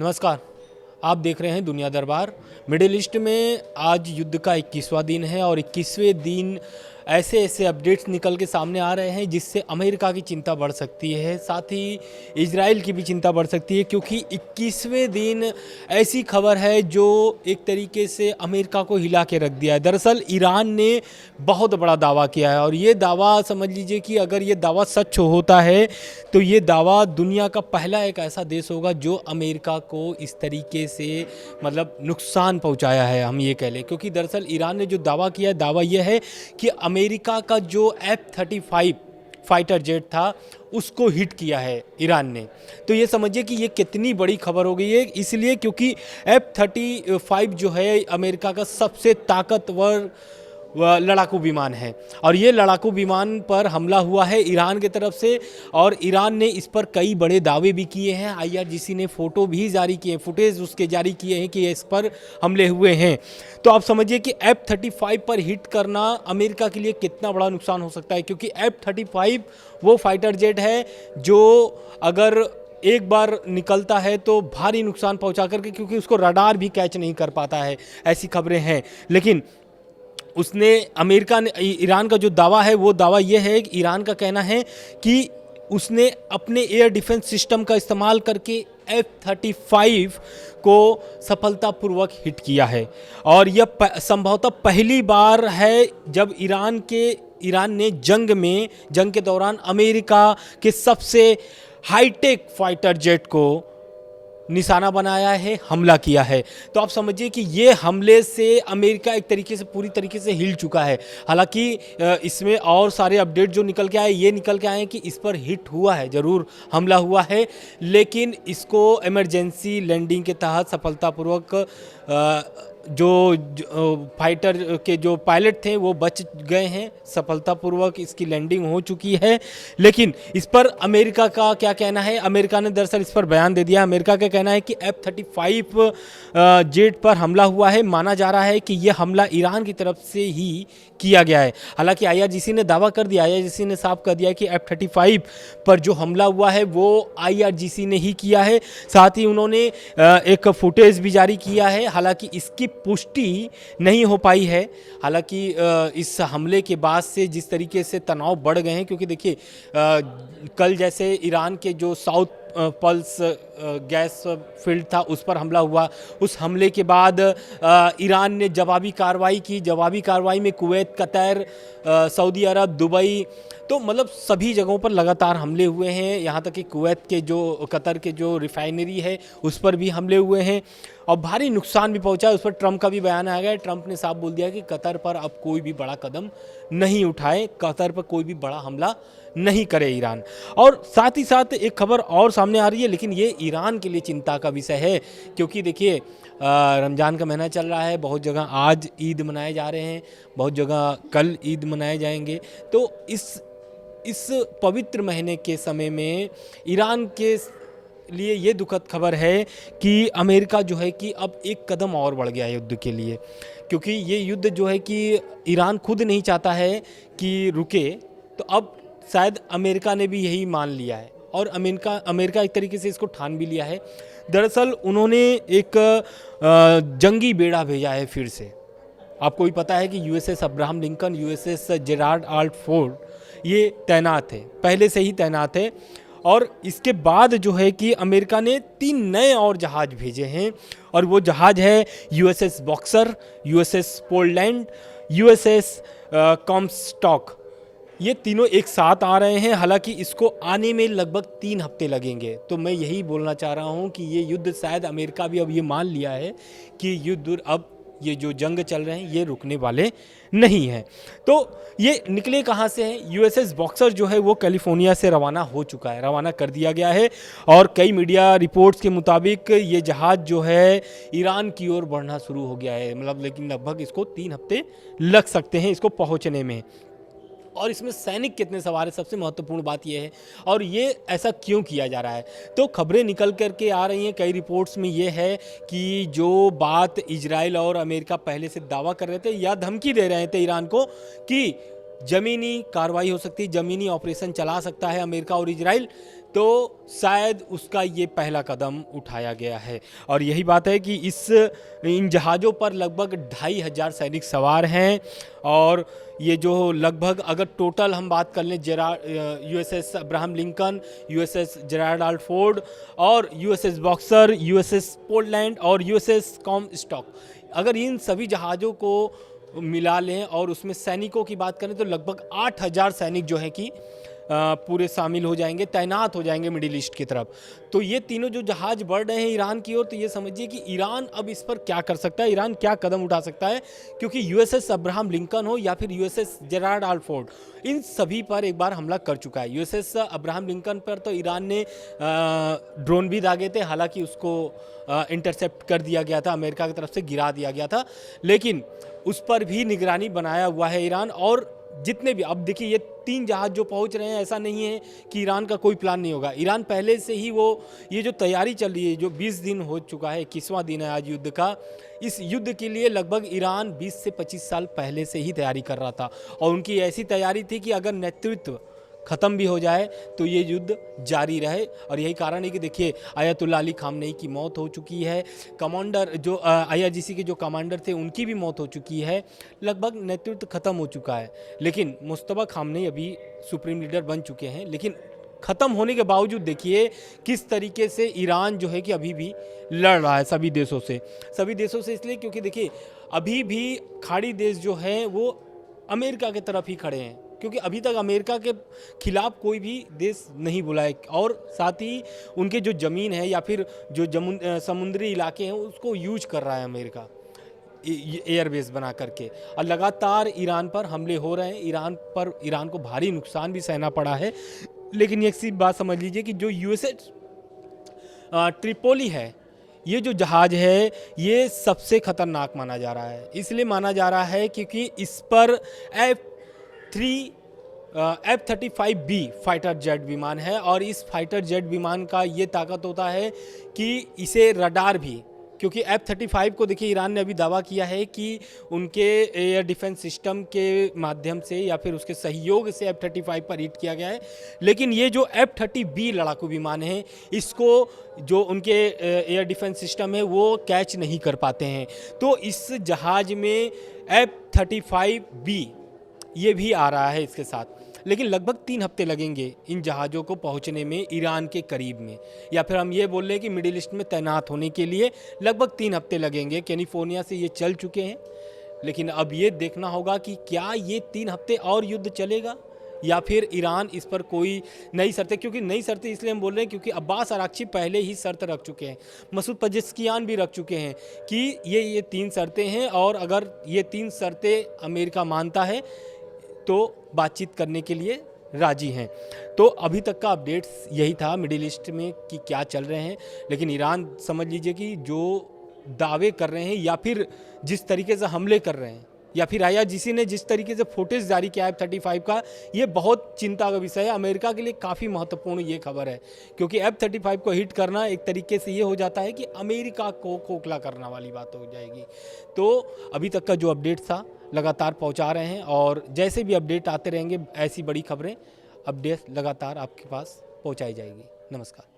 नमस्कार। आप देख रहे हैं दुनिया दरबार। मिडिल ईस्ट में आज युद्ध का 21वां दिन है और 21वें दिन ऐसे ऐसे अपडेट्स निकल के सामने आ रहे हैं जिससे अमेरिका की चिंता बढ़ सकती है, साथ ही इजराइल की भी चिंता बढ़ सकती है, क्योंकि 21वें दिन ऐसी खबर है जो एक तरीके से अमेरिका को हिला के रख दिया है। दरअसल ईरान ने बहुत बड़ा दावा किया है और ये दावा समझ लीजिए कि अगर ये दावा सच होता है तो ये दावा दुनिया का पहला एक ऐसा देश होगा जो अमेरिका को इस तरीके से मतलब नुकसान पहुंचाया है, हम ये कह लें। क्योंकि दरअसल ईरान ने जो दावा किया है, दावा यह है कि अमेरिका का जो F-35 फाइटर जेट था उसको हिट किया है ईरान ने। तो ये समझिए कि ये कितनी बड़ी खबर हो गई है, इसलिए क्योंकि F-35 जो है अमेरिका का सबसे ताकतवर लड़ाकू विमान है और ये लड़ाकू विमान पर हमला हुआ है ईरान की तरफ से और ईरान ने इस पर कई बड़े दावे भी किए हैं। IRGC ने फ़ोटो भी जारी किए, फुटेज उसके जारी किए हैं कि इस पर हमले हुए हैं। तो आप समझिए कि F-35 पर हिट करना अमेरिका के लिए कितना बड़ा नुकसान हो सकता है, क्योंकि F-35 वो फाइटर जेट है जो अगर एक बार निकलता है तो भारी नुकसान पहुंचा करके, क्योंकि उसको रडार भी कैच नहीं कर पाता है, ऐसी खबरें हैं। लेकिन उसने अमेरिका ने ईरान का जो दावा है वो दावा ये है कि ईरान का कहना है कि उसने अपने एयर डिफेंस सिस्टम का इस्तेमाल करके F-35 को सफलतापूर्वक हिट किया है और यह संभवतः पहली बार है जब ईरान ने जंग के दौरान अमेरिका के सबसे हाईटेक फाइटर जेट को निशाना बनाया है, हमला किया है। तो आप समझिए कि ये हमले से अमेरिका एक तरीके से पूरी तरीके से हिल चुका है। हालांकि इसमें और सारे अपडेट जो निकल के आए, ये निकल के आए हैं कि इस पर हिट हुआ है, ज़रूर हमला हुआ है, लेकिन इसको इमरजेंसी लैंडिंग के तहत सफलतापूर्वक जो फाइटर के जो पायलट थे वो बच गए हैं, सफलतापूर्वक इसकी लैंडिंग हो चुकी है। लेकिन इस पर अमेरिका का क्या कहना है? अमेरिका ने दरअसल इस पर बयान दे दिया। अमेरिका का कहना है कि F-35 जेट पर हमला हुआ है। माना जा रहा है कि यह हमला ईरान की तरफ से ही किया गया है। हालांकि IRGC ने दावा कर दिया, IRGC ने साफ कर दिया कि F-35 पर जो हमला हुआ है वो IRGC ने ही किया है। साथ ही उन्होंने एक फुटेज भी जारी किया है। हालांकि इसकी पुष्टि नहीं हो पाई है। हालांकि इस हमले के बाद से जिस तरीके से तनाव बढ़ गए हैं, क्योंकि देखिए कल जैसे ईरान के जो साउथ पल्स गैस फील्ड था उस पर हमला हुआ, उस हमले के बाद ईरान ने जवाबी कार्रवाई की। जवाबी कार्रवाई में कुवैत, कतर, सऊदी अरब, दुबई, तो मतलब सभी जगहों पर लगातार हमले हुए हैं। यहाँ तक कि कुवैत के जो कतर के जो रिफाइनरी है उस पर भी हमले हुए हैं और भारी नुकसान भी पहुंचा है। उस पर ट्रंप का भी बयान आ गया है। ट्रंप ने साफ बोल दिया कि कतर पर अब कोई भी बड़ा कदम नहीं उठाए, कतर पर कोई भी बड़ा हमला नहीं करे ईरान। और साथ ही साथ एक खबर और सामने आ रही है, लेकिन ये ईरान के लिए चिंता का विषय है, क्योंकि देखिए रमज़ान का महीना चल रहा है। बहुत जगह आज ईद मनाए जा रहे हैं, बहुत जगह कल ईद मनाए जाएंगे। तो इस पवित्र महीने के समय में ईरान के लिए ये दुखद खबर है कि अमेरिका जो है कि अब एक कदम और बढ़ गया है युद्ध के लिए, क्योंकि ये युद्ध जो है कि ईरान खुद नहीं चाहता है कि रुके। तो अब शायद अमेरिका ने भी यही मान लिया है और अमेरिका एक तरीके से इसको ठान भी लिया है। दरअसल उन्होंने एक जंगी बेड़ा भेजा है फिर से। आपको भी पता है कि USS Abraham Lincoln, USS Gerald R Ford ये तैनात है, पहले से ही तैनात है। और इसके बाद जो है कि अमेरिका ने 3 नए और जहाज़ भेजे हैं और वो जहाज़ है USS boxer, USS Poland, USS कॉम्स्टॉक। ये तीनों एक साथ आ रहे हैं। हालांकि इसको आने में लगभग 3 हफ्ते लगेंगे। तो मैं यही बोलना चाह रहा हूँ कि ये युद्ध शायद अमेरिका भी अब ये मान लिया है कि युद्ध अब ये जो जंग चल रहे हैं ये रुकने वाले नहीं हैं। तो ये निकले कहाँ से हैं? USS बॉक्सर जो है वो कैलिफोर्निया से रवाना हो चुका है, रवाना कर दिया गया है और कई मीडिया रिपोर्ट्स के मुताबिक ये जहाज़ जो है ईरान की ओर बढ़ना शुरू हो गया है। मतलब लेकिन लगभग इसको 3 हफ्ते लग सकते हैं इसको पहुँचने में। और इसमें सैनिक कितने सवार है, सबसे महत्वपूर्ण बात यह है। और ये ऐसा क्यों किया जा रहा है? तो खबरें निकल करके आ रही हैं, कई रिपोर्ट्स में ये है कि जो बात इजराइल और अमेरिका पहले से दावा कर रहे थे या धमकी दे रहे थे ईरान को कि ज़मीनी कार्रवाई हो सकती है, ज़मीनी ऑपरेशन चला सकता है अमेरिका और इजराइल, तो शायद उसका ये पहला कदम उठाया गया है। और यही बात है कि इन जहाज़ों पर लगभग 2500 सैनिक सवार हैं और ये जो लगभग अगर टोटल हम बात कर लें USS Abraham Lincoln, USS Gerald R Ford और यूएसएस बॉक्सर, यूएसएस पोर्टलैंड और यूएसएस कॉमस्टॉक, अगर इन सभी जहाज़ों को मिला लें और उसमें सैनिकों की बात करें तो लगभग 8000 सैनिक जो हैं कि पूरे शामिल हो जाएंगे, तैनात हो जाएंगे मिडिल ईस्ट की तरफ। तो ये तीनों जो जहाज़ बढ़ रहे हैं ईरान की ओर, तो ये समझिए कि ईरान अब इस पर क्या कर सकता है, ईरान क्या कदम उठा सकता है, क्योंकि यूएसएस अब्राहम लिंकन हो या फिर यूएसएस जेराल्ड आर फोर्ड, इन सभी पर एक बार हमला कर चुका है। यूएसएस अब्राहम लिंकन पर तो ईरान ने ड्रोन भी दागे थे, हालांकि उसको इंटरसेप्ट कर दिया गया था, अमेरिका की तरफ से गिरा दिया गया था, लेकिन उस पर भी निगरानी बनाया हुआ है ईरान। और जितने भी, अब देखिए ये 3 जहाज जो पहुंच रहे हैं, ऐसा नहीं है कि ईरान का कोई प्लान नहीं होगा। ईरान पहले से ही ये जो तैयारी चल रही है, जो 20 दिन हो चुका है, 21वां दिन है आज युद्ध का, इस युद्ध के लिए लगभग ईरान 20 से 25 साल पहले से ही तैयारी कर रहा था। और उनकी ऐसी तैयारी थी कि अगर नेतृत्व ख़त्म भी हो जाए तो ये युद्ध जारी रहे। और यही कारण है कि देखिए आयतुल्लाह अली खामनेई की मौत हो चुकी है, कमांडर जो IRGC के जो कमांडर थे उनकी भी मौत हो चुकी है, लगभग नेतृत्व ख़त्म हो चुका है। लेकिन मुस्तफा खामनेई अभी सुप्रीम लीडर बन चुके हैं, लेकिन ख़त्म होने के बावजूद देखिए किस तरीके से ईरान जो है कि अभी भी लड़ रहा है सभी देशों से इसलिए क्योंकि देखिए अभी भी खाड़ी देश जो हैं वो अमेरिका की तरफ ही खड़े हैं, क्योंकि अभी तक अमेरिका के खिलाफ कोई भी देश नहीं बोला है। और साथ ही उनके जो ज़मीन है या फिर जो समुद्री इलाके हैं उसको यूज कर रहा है अमेरिका एयरबेस बना करके, और लगातार ईरान पर हमले हो रहे हैं। ईरान को भारी नुकसान भी सहना पड़ा है। लेकिन एक सी बात समझ लीजिए कि जो यूएसएस ट्रिपोली है, ये जो जहाज़ है ये सबसे ख़तरनाक माना जा रहा है। इसलिए माना जा रहा है क्योंकि इस पर F-35B फाइटर जेट विमान है, और इस फाइटर जेट विमान का ये ताकत होता है कि इसे रडार भी, क्योंकि F-35 को देखिए ईरान ने अभी दावा किया है कि उनके एयर डिफेंस सिस्टम के माध्यम से या फिर उसके सहयोग से F-35 पर हिट किया गया है, लेकिन ये जो F-30B लड़ाकू विमान है इसको जो उनके एयर डिफेंस सिस्टम है वो कैच नहीं कर पाते हैं। तो इस जहाज़ में F-35B ये भी आ रहा है इसके साथ, लेकिन लगभग 3 हफ्ते लगेंगे इन जहाज़ों को पहुंचने में ईरान के करीब में, या फिर हम ये बोल रहे हैं कि मिडिल ईस्ट में तैनात होने के लिए लगभग 3 हफ्ते लगेंगे। कैलिफोर्निया से ये चल चुके हैं, लेकिन अब ये देखना होगा कि क्या ये 3 हफ्ते और युद्ध चलेगा या फिर ईरान इस पर कोई नई शर्तें, क्योंकि नई शर्तें इसलिए हम बोल रहे हैं क्योंकि अब्बास अराक्ची पहले ही शर्त रख चुके हैं, मसूद पजेश्कियान भी रख चुके हैं कि ये 3 शर्तें हैं, और अगर ये 3 शर्तें अमेरिका मानता है तो बातचीत करने के लिए राजी हैं। तो अभी तक का अपडेट्स यही था मिडिल ईस्ट में कि क्या चल रहे हैं, लेकिन ईरान समझ लीजिए कि जो दावे कर रहे हैं या फिर जिस तरीके से हमले कर रहे हैं या फिर IRGC ने जिस तरीके से फुटेज जारी किया है F-35 का, ये बहुत चिंता का विषय है। अमेरिका के लिए काफ़ी महत्वपूर्ण ये खबर है, क्योंकि F-35 को हिट करना एक तरीके से ये हो जाता है कि अमेरिका को खोखला करने वाली बात हो जाएगी। तो अभी तक का जो अपडेट था लगातार पहुंचा रहे हैं, और जैसे भी अपडेट आते रहेंगे ऐसी बड़ी खबरें अपडेट लगातार आपके पास पहुंचाई जाएगी। नमस्कार।